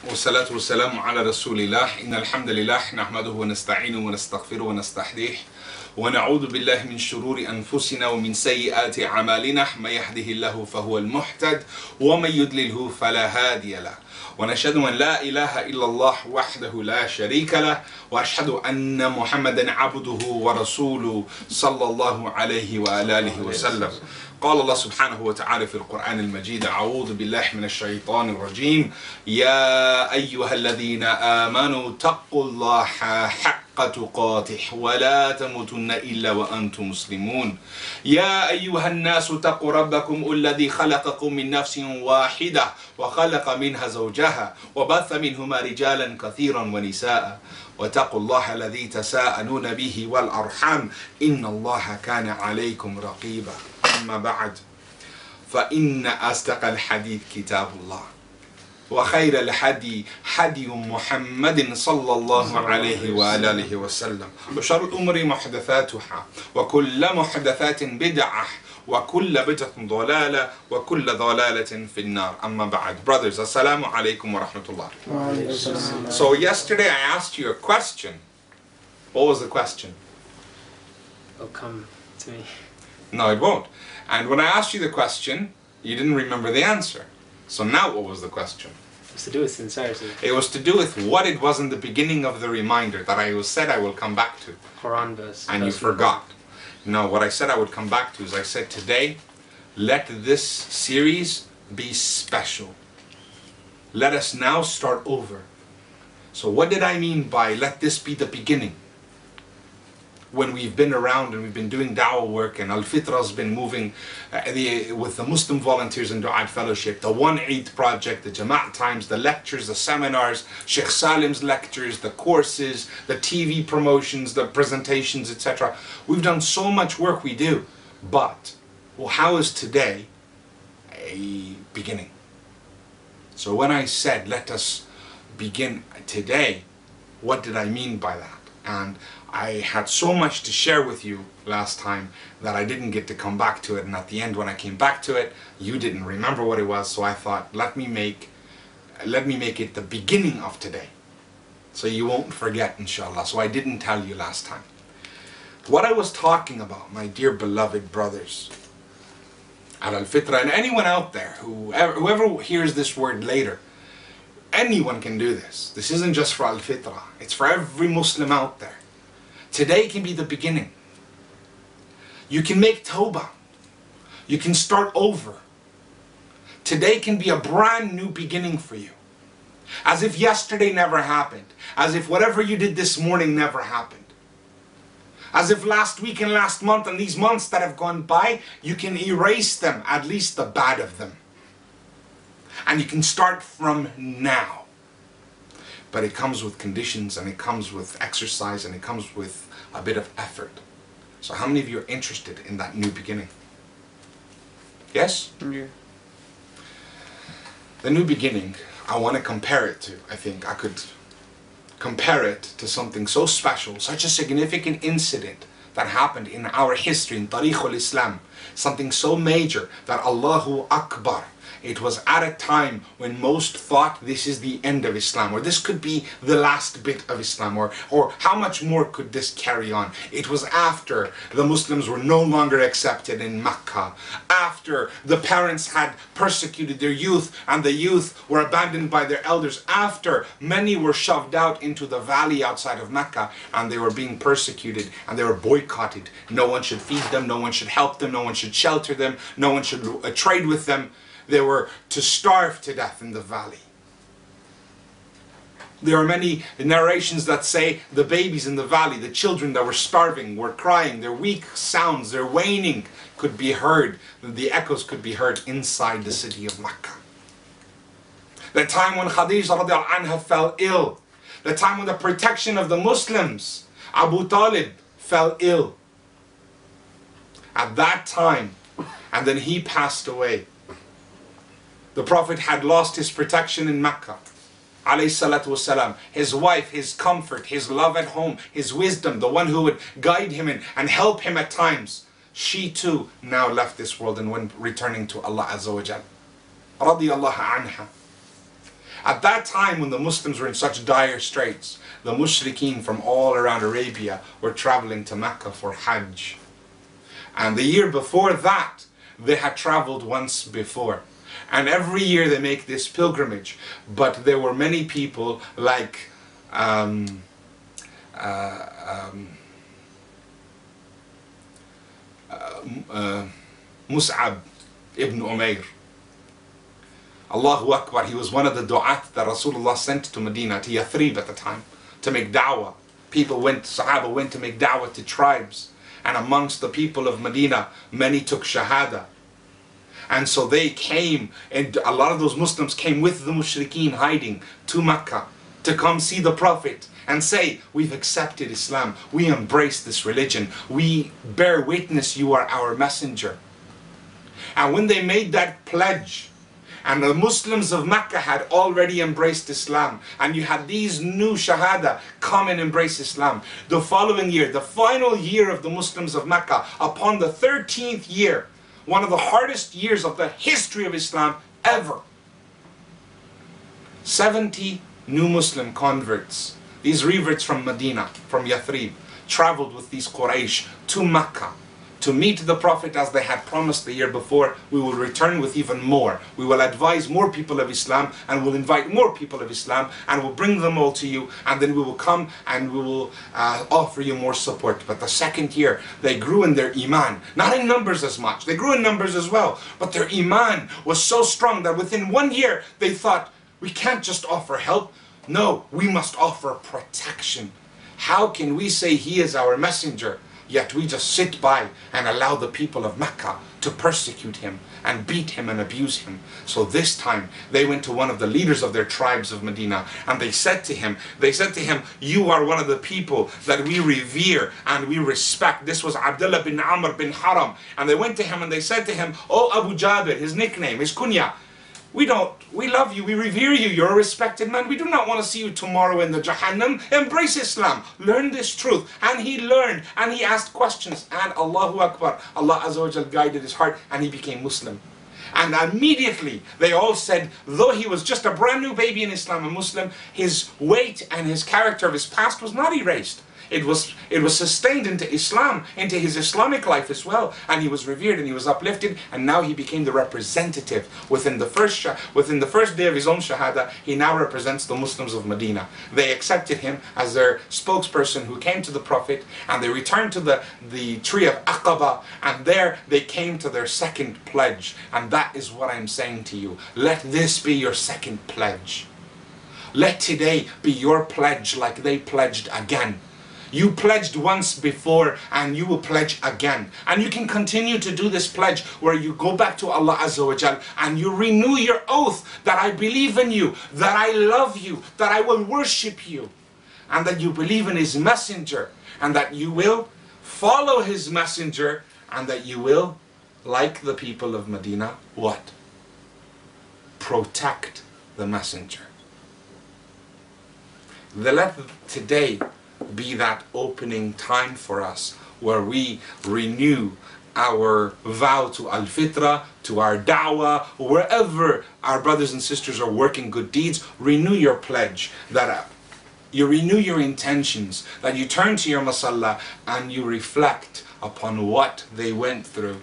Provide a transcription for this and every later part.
والصلاة والسلام على رسول الله إن الحمد لله نحمده ونستعينه ونستغفره ونستهديه ونعوذ بالله من شرور أنفسنا ومن سيئات أعمالنا من يهده الله فهو المهتد ومن يضلله فلا هادي له ونشهد أن لا إله إلا الله وحده لا شريك له وأشهد أن محمدا عبده ورسوله صلى الله عليه وآله وسلم. قال الله سبحانه وتعالى في القرآن المجيد: أعوذ بالله من الشيطان الرجيم. يا أيها الذين آمنوا اتقوا الله حق تقاته ولا تموتن إلا وأنتم مسلمون. يا أيها الناس اتقوا ربكم الذي خلقكم من نفس واحدة وخلق منها زوجها وبث منهما رجالا كثيرا ونساء واتقوا الله الذي تساءلون به والأرحام إن الله كان عليكم رقيبا. أما بعد فإن أصدق الحديث كتاب الله وخير الهدي هدي محمد صلى الله عليه وآله وسلم وشر الأمور محدثاتها وكل محدثات بدعة وكل بدعة ضلالة وكل ضلالة في النار. أما بعد. Brothers, assalamu alaikum wa rahmatullah. So yesterday I asked you a question. What was the question? It'll come to me. No, it won't. And when I asked you the question, you didn't remember the answer. So now what was the question? It was to do with sincerity. It was to do with what it was in the beginning of the reminder that I said I will come back to. Quran verse. And you forgot. No, what I said I would come back to is I said today, let this series be special. Let us now start over. So what did I mean by let this be the beginning? When we've been around and we've been doing da'wah work and Al-Fitra has been moving with the Muslim volunteers and Du'at Fellowship, the One Eid project, the Jama'at times, the lectures, the seminars, Sheikh Salim's lectures, the courses, the TV promotions, the presentations, etc. We've done so much work we do. But, well, how is today a beginning? So when I said let us begin today, what did I mean by that? And I had so much to share with you last time that I didn't get to come back to it, and at the end when I came back to it, you didn't remember what it was, so I thought let me make it the beginning of today, so you won't forget, inshallah. So I didn't tell you last time. What I was talking about, my dear beloved brothers at Al-Fitra, and anyone out there, whoever hears this word later, anyone can do this. This isn't just for Al-Fitra, it's for every Muslim out there. Today can be the beginning. You can make tawbah. You can start over. Today can be a brand new beginning for you. As if yesterday never happened. As if whatever you did this morning never happened. As if last week and last month and these months that have gone by, you can erase them, at least the bad of them. And you can start from now. But it comes with conditions, and it comes with exercise, and it comes with a bit of effort. So how many of you are interested in that new beginning? Yes? Yeah. The new beginning, I want to compare it to, I think I could compare it to something so special, such a significant incident that happened in our history, in Tariq al-Islam. Something so major that Allahu Akbar. It was at a time when most thought this is the end of Islam, or this could be the last bit of Islam, or how much more could this carry on? It was after the Muslims were no longer accepted in Mecca, after the parents had persecuted their youth and the youth were abandoned by their elders, after many were shoved out into the valley outside of Mecca and they were being persecuted and they were boycotted. No one should feed them, no one should help them, no one should shelter them, no one should trade with them. They were to starve to death in the valley. There are many narrations that say the babies in the valley, the children that were starving, were crying. Their weak sounds, their whining could be heard. The echoes could be heard inside the city of Mecca. The time when Khadija radiallahu anha fell ill. The time when the protection of the Muslims, Abu Talib, fell ill. At that time, and then he passed away. The Prophet had lost his protection in Mecca, alayhi salatu wasalam. His wife, his comfort, his love at home, his wisdom, the one who would guide him and help him at times. She too now left this world and went returning to Allah Azza wa Jal. Radiyallahu anha. At that time when the Muslims were in such dire straits, the mushrikeen from all around Arabia were traveling to Mecca for Hajj. And the year before that, they had traveled once before. And every year they make this pilgrimage. But there were many people like Mus'ab ibn Umair. Allahu Akbar, he was one of the du'at that Rasulullah sent to Medina, to Yathrib at the time, to make da'wah. Sahaba went to make da'wah to tribes. And amongst the people of Medina, many took shahada. And so they came, and a lot of those Muslims came with the mushrikeen hiding to Mecca to come see the Prophet and say, we've accepted Islam, we embrace this religion, we bear witness you are our messenger. And when they made that pledge, and the Muslims of Mecca had already embraced Islam, and you had these new Shahada come and embrace Islam. The following year, the final year of the Muslims of Mecca, upon the 13th year, one of the hardest years of the history of Islam ever, 70 new Muslim converts, these reverts from Medina, from Yathrib, traveled with these Quraysh to Mecca to meet the Prophet as they had promised the year before. We will return with even more. We will advise more people of Islam, and we'll invite more people of Islam, and we'll bring them all to you, and then we will come and we will offer you more support. But the second year, they grew in their iman, not in numbers as much. They grew in numbers as well, but their iman was so strong that within 1 year, they thought, we can't just offer help. No, we must offer protection. How can we say he is our messenger, yet we just sit by and allow the people of Mecca to persecute him and beat him and abuse him? So this time they went to one of the leaders of their tribes of Medina, and they said to him, you are one of the people that we revere and we respect. This was Abdullah bin Amr bin Haram. And they went to him and they said to him, oh Abu Jabir, his nickname, his kunya, we love you, we revere you, you're a respected man. We do not want to see you tomorrow in the Jahannam. Embrace Islam, learn this truth. And he learned, and he asked questions, and Allahu Akbar, Allah Azza wa Jal guided his heart, and he became Muslim. And immediately they all said, though he was just a brand new baby in Islam, a Muslim, his weight and his character of his past was not erased. It was sustained into Islam, into his Islamic life as well, and he was revered and he was uplifted, and now he became the representative. Within the first day of his own Shahada, he now represents the Muslims of Medina. They accepted him as their spokesperson who came to the Prophet, and they returned to the tree of Aqaba, and there they came to their second pledge. And that is what I'm saying to you. Let this be your second pledge. Let today be your pledge, like they pledged again. You pledged once before, and you will pledge again. And you can continue to do this pledge where you go back to Allah Azza wa Jal and you renew your oath that I believe in you, that I love you, that I will worship you, and that you believe in his messenger, and that you will follow his messenger, and that you will, like the people of Medina, what? Protect the messenger. Let today be that opening time for us where we renew our vow to Al-Fitra, to our da'wah, wherever our brothers and sisters are working good deeds. Renew your pledge, that you renew your intentions, that you turn to your masalla and you reflect upon what they went through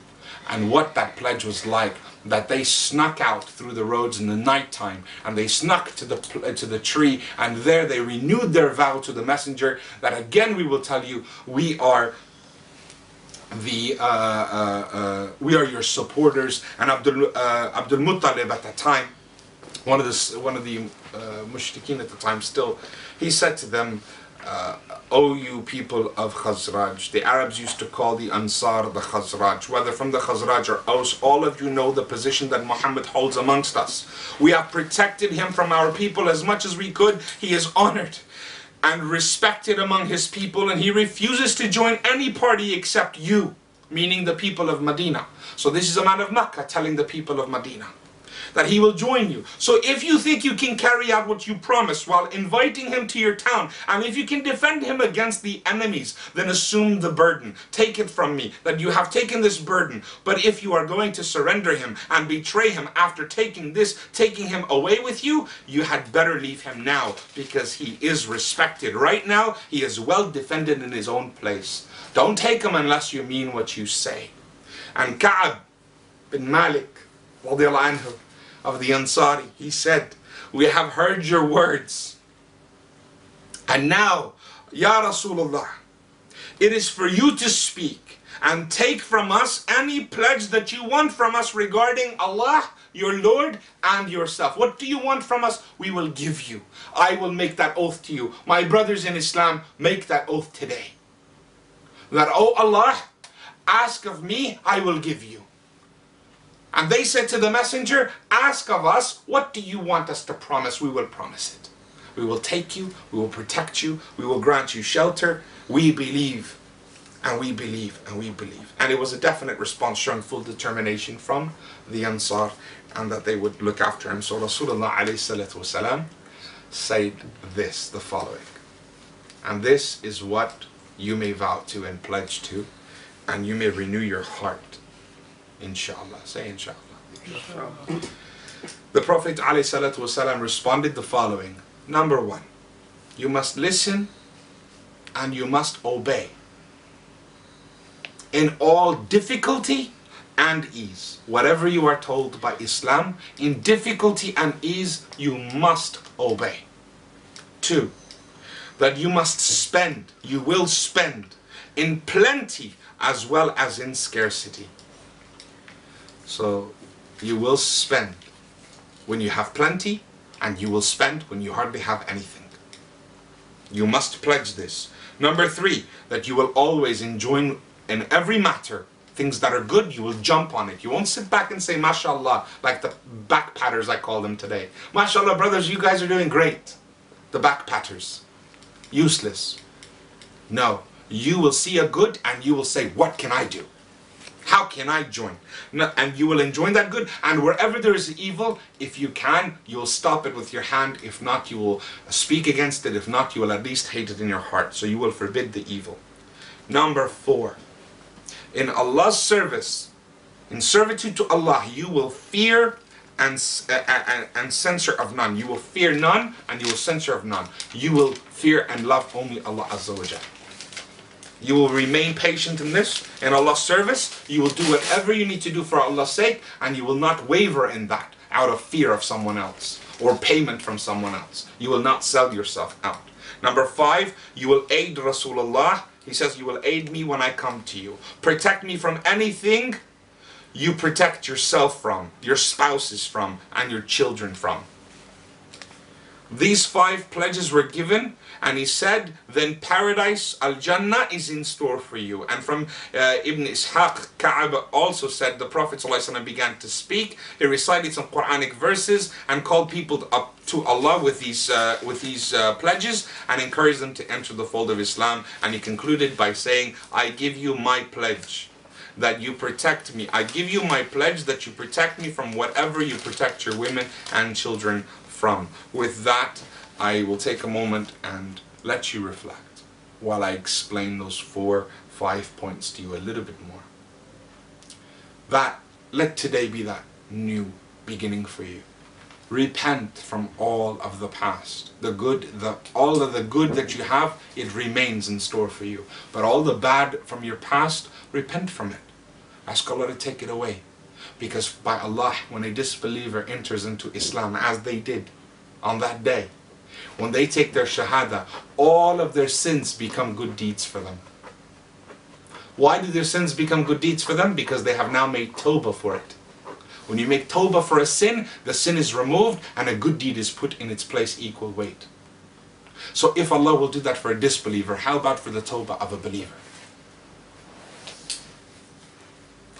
and what that pledge was like, that they snuck out through the roads in the night time, and they snuck to the tree, and there they renewed their vow to the messenger, that again we will tell you, we are your supporters. And Abdul Muttalib at the time, one of the mushrikeen at the time still, he said to them, O you people of Khazraj. The Arabs used to call the Ansar the Khazraj. Whether from the Khazraj or Aus, all of you know the position that Muhammad holds amongst us. We have protected him from our people as much as we could. He is honored and respected among his people, and he refuses to join any party except you, meaning the people of Medina. So this is a man of Makkah telling the people of Medina. that he will join you. So if you think you can carry out what you promised while inviting him to your town, and if you can defend him against the enemies, then assume the burden. Take it from me that you have taken this burden. But if you are going to surrender him and betray him after taking him away with you, you had better leave him now, because he is respected. Right now, he is well defended in his own place. Don't take him unless you mean what you say. And Ka'ab bin Malik, radiallahu anhu, of the Ansari, he said, we have heard your words. And now, Ya Rasulullah, it is for you to speak and take from us any pledge that you want from us regarding Allah, your Lord, and yourself. What do you want from us? We will give you. I will make that oath to you. My brothers in Islam, make that oath today. That, oh Allah, ask of me, I will give you. And they said to the messenger, ask of us, what do you want us to promise? We will promise it. We will take you, we will protect you, we will grant you shelter. We believe, and we believe, and we believe. And it was a definite response showing full determination from the Ansar, and that they would look after him. So Rasulullah ﷺ said this, the following. And this is what you may vow to and pledge to, and you may renew your heart. Inshallah. Say inshallah. The Prophet ﷺ responded the following. Number one, you must listen and you must obey in all difficulty and ease. Whatever you are told by Islam, in difficulty and ease, you must obey. Two, that you must spend, you will spend in plenty as well as in scarcity. So you will spend when you have plenty, and you will spend when you hardly have anything. You must pledge this. Number three, that you will always enjoy in every matter things that are good. You will jump on it. You won't sit back and say mashallah like the backpatters, I call them today. Mashallah brothers, you guys are doing great. The backpatters, useless. No, you will see a good and you will say, what can I do? How can I join? And you will enjoy that good. And wherever there is evil, if you can, you will stop it with your hand. If not, you will speak against it. If not, you will at least hate it in your heart. So you will forbid the evil. Number four, in Allah's service, in servitude to Allah, you will fear and censor of none. You will fear none and you will censor of none. You will fear and love only Allah Azza wa Jalla. You will remain patient in this, in Allah's service. You will do whatever you need to do for Allah's sake, and you will not waver in that out of fear of someone else or payment from someone else. You will not sell yourself out. Number five, you will aid Rasulullah. He says, you will aid me when I come to you. Protect me from anything you protect yourself from, your spouses from, and your children from. These five pledges were given, and he said, then paradise, al-Jannah, is in store for you. And from Ibn Ishaq, Ka'ab also said, the Prophet ﷺ began to speak. He recited some Quranic verses and called people up to Allah with these pledges and encouraged them to enter the fold of Islam. And he concluded by saying, I give you my pledge that you protect me. I give you my pledge that you protect me from whatever you protect your women and children from. With that, I will take a moment and let you reflect while I explain those 4-5 points to you a little bit more. Let today be that new beginning for you. Repent from all of the past. All of the good that you have, it remains in store for you. But all the bad from your past, repent from it. Ask Allah to take it away. Because by Allah, when a disbeliever enters into Islam, as they did on that day, when they take their shahada, all of their sins become good deeds for them. Why do their sins become good deeds for them? Because they have now made tawbah for it. When you make tawbah for a sin, the sin is removed and a good deed is put in its place equal weight. So if Allah will do that for a disbeliever, how about for the tawbah of a believer?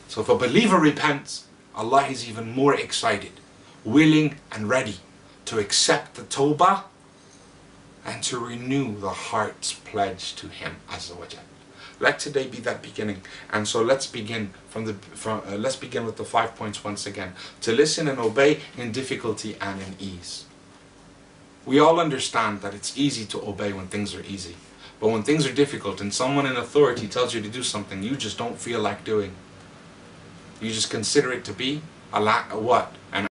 So if a believer repents, Allah is even more excited, willing and ready to accept the tawbah and to renew the heart's pledge to Him Azza wa Jal. Let today be that beginning. And so let's begin let's begin with the 5 points once again. To listen and obey in difficulty and in ease. We all understand that it's easy to obey when things are easy. But when things are difficult and someone in authority tells you to do something you just don't feel like doing, you just consider it to be an